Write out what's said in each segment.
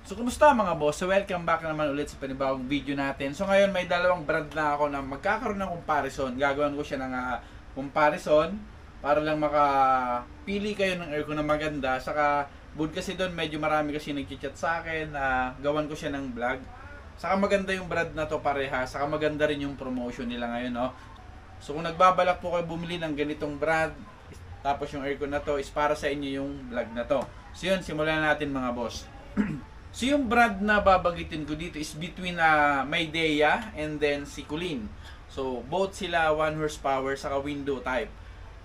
So kumusta mga boss? So welcome back naman ulit sa panibagong video natin. So ngayon may dalawang brand na ako na magkakaroon ng comparison. Gagawin ko siya ng comparison para lang makapili kayo ng aircon na maganda. Saka bud kasi doon medyo marami kasi nagchat sa akin na gawan ko siya ng vlog. Saka maganda yung brand na to pareha. Saka maganda rin yung promotion nila ngayon, no? So kung nagbabalak po kayo bumili ng ganitong brand, tapos yung aircon na to is para sa inyo yung vlog na to. So yun, simulan natin mga boss. So yung brand na babanggitin ko dito is between Midea and then si Kulin. So both sila 1 horsepower saka window type.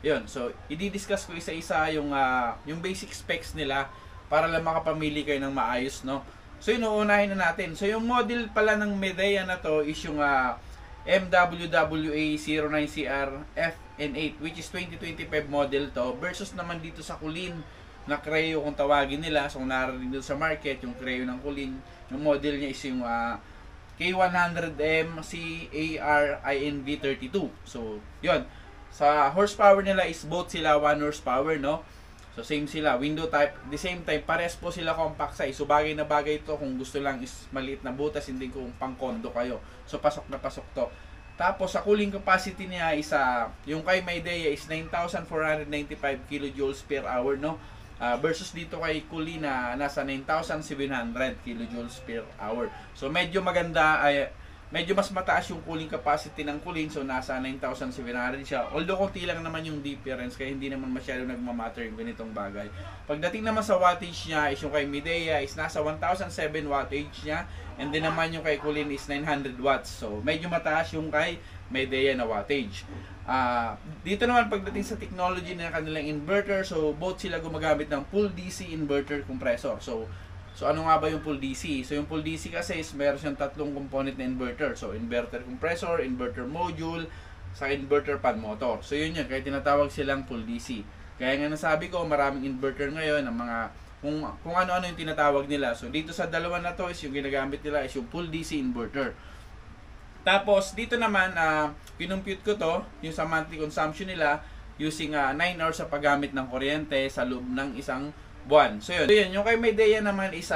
Yun, so i-discuss ko isa-isa yung basic specs nila para lang makapamili kayo ng maayos, no? So yun, uunahin na natin. So yung model pala ng Midea na to is yung MWWA09CR FN8, which is 2025 model to, versus naman dito sa Kulin na Creo kung tawagin nila. So kung narinig doon sa market yung Creo ng Kulin, yung model niya is yung K100M CARINV32. So yun, sa horsepower nila is both sila 1 horsepower, no? So same sila, window type, the same time pares po sila compact size. So bagay na bagay ito kung gusto lang is maliit na butas, hindi kung pang kondo kayo. So pasok na pasok to. Tapos sa cooling capacity niya is yung kay Midea is 9,495 kilojoules per hour, no? Versus dito kay Kulin na nasa 9,700 kilojoules per hour. So medyo maganda, medyo mas mataas yung cooling capacity ng Kulin. So nasa 9,700 siya. Although konti lang naman yung difference, kaya hindi naman masyado nagmamatter yung ganitong bagay. Pagdating naman sa wattage niya is yung kay Midea is nasa 1,007 wattage niya. And then naman yung kay Kulin is 900 watts. So medyo mataas yung kay Midea na wattage. Dito naman pagdating sa technology ng kanilang inverter, so both sila gumagamit ng full DC inverter compressor. So ano nga ba yung full DC? So yung full DC kasi is meron siyang tatlong component na inverter. So inverter compressor, inverter module, sa inverter fan motor. So yun kaya tinatawag silang full DC. Kaya nga nasabi ko, maraming inverter ngayon ng mga kung ano-ano yung tinatawag nila. So dito sa dalawa na to is yung ginagamit nila is yung full DC inverter. Tapos dito naman pinumpute ko to yung sa monthly consumption nila using 9 hours sa paggamit ng kuryente sa loob ng isang buwan. So yun, yung kay Midea naman is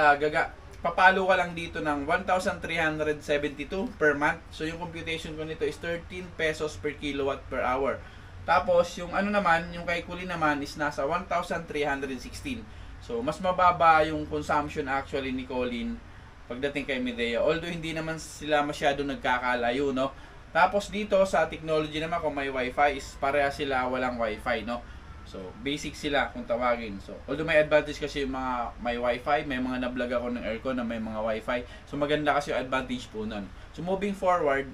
papalo ka lang dito ng 1,372 per month. So yung computation ko nito is 13 pesos per kilowatt per hour. Tapos yung ano naman, yung kay Kulin naman is nasa 1,316. So mas mababa yung consumption actually ni Kulin pagdating kay Midea. Although hindi naman sila masyado nagkakalayo, no? Tapos dito sa technology naman, kung may wifi is pareha sila walang wifi, no? So basic sila kung tawagin. So although may advantage kasi yung mga may wifi, may mga na-vlog ako ng aircon na may mga wifi. So maganda kasi yung advantage po nun. So moving forward,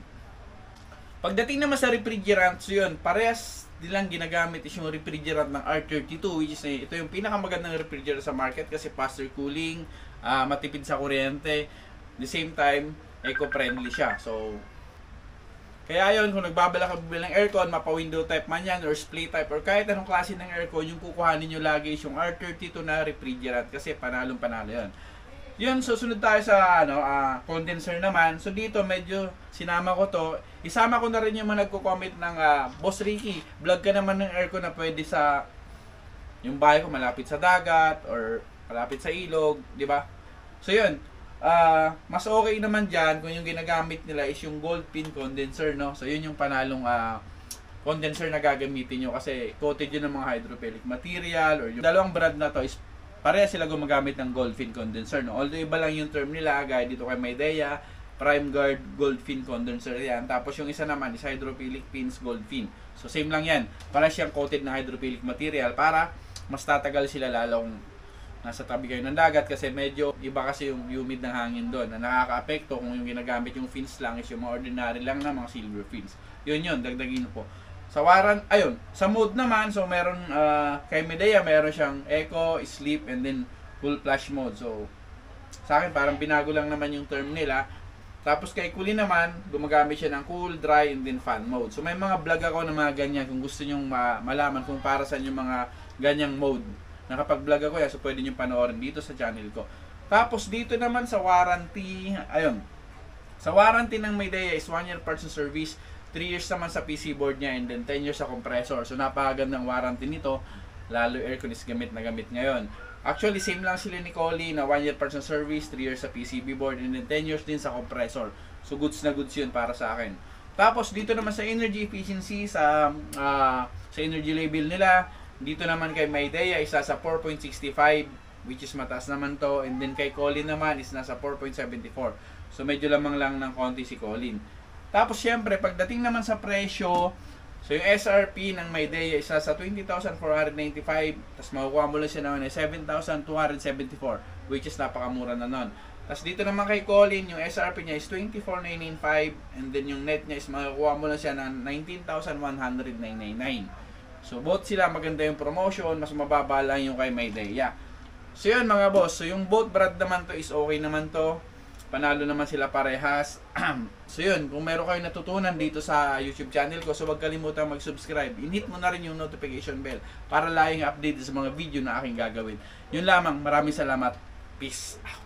pagdating naman sa refrigerant, so yun, parehas nilang ginagamit is yung refrigerant ng R32, which is ito yung pinakamagandang refrigerant sa market kasi faster cooling, matipid sa kuryente, the same time eco-friendly siya. So kaya yun, kung nagbabalak ka bumili ng aircon, mapa-window type man yan or split type or kahit anong klase ng aircon, yung kukuhanin nyo lagi is yung R32 na refrigerant kasi panalong panalo yun. Yun, so sunod tayo sa condenser naman. So dito medyo sinama ko to. Isama ko na rin yung mga nagko-comment ng Boss Ricky, vlog ka naman ng aircon na pwede sa yung bahay ko malapit sa dagat or malapit sa ilog, di ba? So yun, mas okay naman dyan kung yung ginagamit nila is yung gold pin condenser, no? So yun yung panalong condenser na gagamitin nyo kasi coated yun ng mga hydrophilic material or yung dalawang brand na to is pareha sila gumagamit ng gold fin condenser, no? Although iba lang yung term nila, gaya dito kay Midea, Prime Guard gold fin condenser yan. Tapos yung isa naman is hydrophilic pins gold fin. So same lang yan. Para siyang coated na hydrophilic material para mas tatagal sila lalong nasa tabi kayo ng dagat kasi medyo iba kasi yung humid ng hangin doon na nakaka-apekto kung yung ginagamit yung fins lang is yung mga ordinary lang na mga silver fins. Yun, dagdagin po. Sa sa mode naman, so meron kay Midea meron siyang eco, sleep, and then full flash mode. So sa akin parang binago lang naman yung term nila. Tapos kay Kulin naman, gumagamit siya ng cool, dry, and then fan mode. So may mga vlog ako ng mga ganyan kung gusto nyong malaman kung para saan yung mga ganyang mode. Nakapag-vlog ako yan, so pwede nyo panoorin dito sa channel ko. Tapos dito naman sa warranty, sa warranty ng Midea is 1 year parts and service, 3 years naman sa PC board niya, and then 10 years sa compressor. So napakagandang warranty nito, lalo aircon is gamit na gamit ngayon. Actually, same lang sila ni Colin na 1 year parts ng service, 3 years sa PCB board, and then 10 years din sa compressor. So, goods na goods yun para sa akin. Tapos, dito naman sa energy efficiency, sa energy label nila, dito naman kay Maydea, isa sa 4.65, which is mataas naman to. And then kay Colin naman, is nasa 4.74. So, medyo lamang lang ng konti si Colin. Tapos, syempre, pagdating naman sa presyo, so, yung SRP ng Maydea isa sa 20,495, tapos makukuha mo lang siya naman 7,274, which is napakamura na nun. Tapos dito naman kay Colin, yung SRP niya is 24,995, and then yung net niya is makukuha mo lang siya ng 19,199. So, both sila maganda yung promotion, mas mababa lang yung kay Maydea. So, yun mga boss. So, yung both brand naman to is okay naman to. Panalo naman sila parehas. So yun, kung meron kayong natutunan dito sa YouTube channel ko, so huwag kalimutan mag-subscribe. I-hit mo na rin yung notification bell para laging update sa mga video na aking gagawin. Yun lamang, maraming salamat. Peace out.